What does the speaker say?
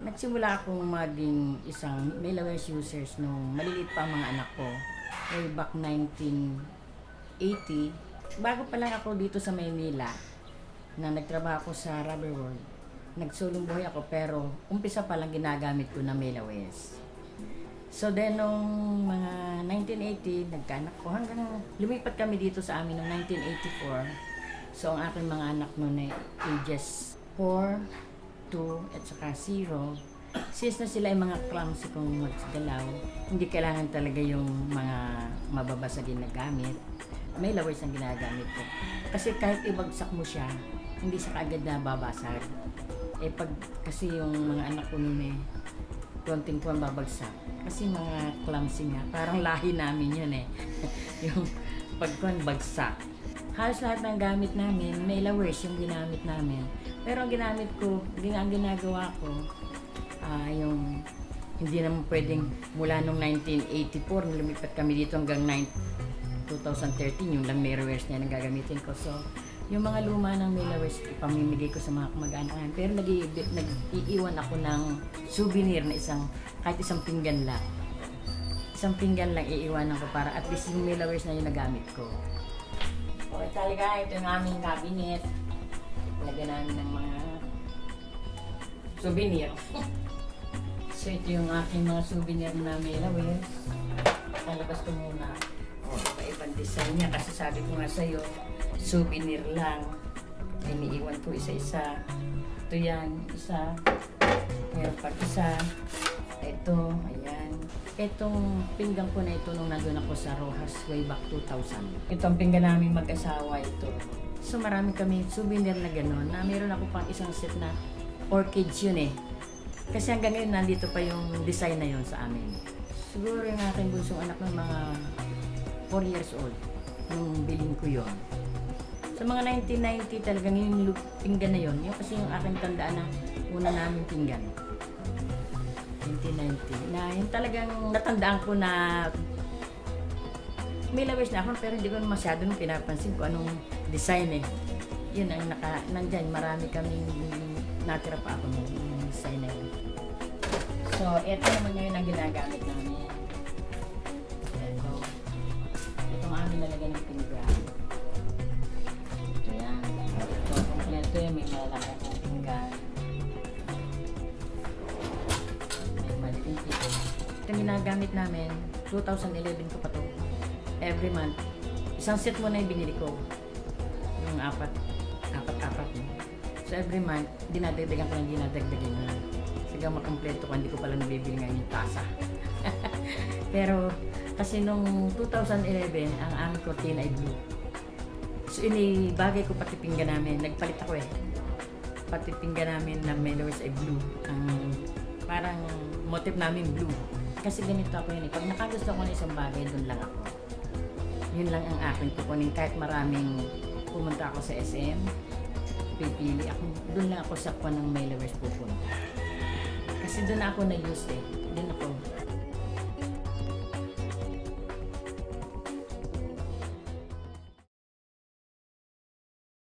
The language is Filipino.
Nagsimula akong maging isang Mailawes users nung maliliit pa ang mga anak ko. Way back 1980. Bago pa lang ako dito sa Maynila, na nagtrabaho ako sa Rubber World. Nagsulong buhay ako pero umpisa pa lang ginagamit ko na Mailawes. So then, nung mga 1980, nagkaanak ko hanggang lumipat kami dito sa amin noong 1984. So, ang aking mga anak noon ay ages 4, 2, at saka 0. Since na sila ay mga clumsy kung maggalaw, hindi kailangan talaga yung mga mababasagin na gamit. Mailawes ang ginagamit ko. Kasi kahit ibagsak mo siya, hindi siya kaagad na babasag. Kasi yung mga anak ko noon konting kuwan babagsak. Kasi mga clumsy nga, parang lahi namin yun yung pagkuhan bagsak. Halos lahat ng gamit namin, Mailawes yung ginamit namin. Pero ang ginamit ko, ang ginagawa ko, yung hindi naman pwedeng mula nung 1984, lumipat kami dito hanggang 2013, yung lang Mailawes na yung gagamitin ko. So, yung mga luma ng Mailawes, ipamimigay ko sa mga kamag-anak namin. Pero nag-iiwan ako ng souvenir na kahit isang pinggan lang. Isang pinggan lang iiwanan ko para at least yung Mailawes na yung nagamit ko. Okay talaga, ito yung aming cabinet. Lagyan namin ng mga souvenir. So ito yung aking mga souvenir na Mailawes. Talabas ko muna. Iba-ibang design niya kasi sabi ko nga sa'yo, souvenir lang. Iniiwan ko isa-isa. Ito yan, isa. Meron pa isa. Ito, ayan. Itong pinggan ko na ito nung nandun ako sa Rojas way back 2000. Itong pinggan namin mag-asawa ito. So marami kami souvenir na gano'n na meron ako pang isang set na orchids yun Kasi hanggang ngayon nandito pa yung design na yun sa amin. Siguro yung aking bunsong anak ng mga 4 years old nung bilhin ko yun. Sa mga 1990 talagang yung pinggan na yun. Yung kasi yung aking tandaan na una namin pinggan. 1990. Na yung talagang natandaan ko na Mailawes na ako pero hindi ko masyadong pinapansin kung anong design Yun ang nandyan. Marami kaming natira pa ako ng design na yun. So, ito naman ngayon ang ginagamit namin. Itong aming lalagyan ng pinggan. Ito yan. Ito, kompleto yan. May malalakang ng pinggan. May maliting pinggan. Ito yung ginagamit namin. 2011 ko pa to. Every month. Isang set mo na yung binili ko. Yung apat. So every month, dinadagdagan ko na. Sigang makompleto ko, hindi ko pala nabibili ngayon yung tasa. Pero, kasi nung 2011, ang aming cortina ay blue. So inibagay ko pati pinggan namin. Nagpalit ako Pati pinggan namin na Mailawes ay blue. Parang motif namin blue. Kasi ganito ako Pag nakagusto ko na isang bagay, doon lang ako. Yun lang ang akin kukunin. Kahit maraming pumunta ako sa SM, pipili ako. Doon lang ako sa kuwan ng Mailawes pupunta. Kasi doon ako na-use Doon ako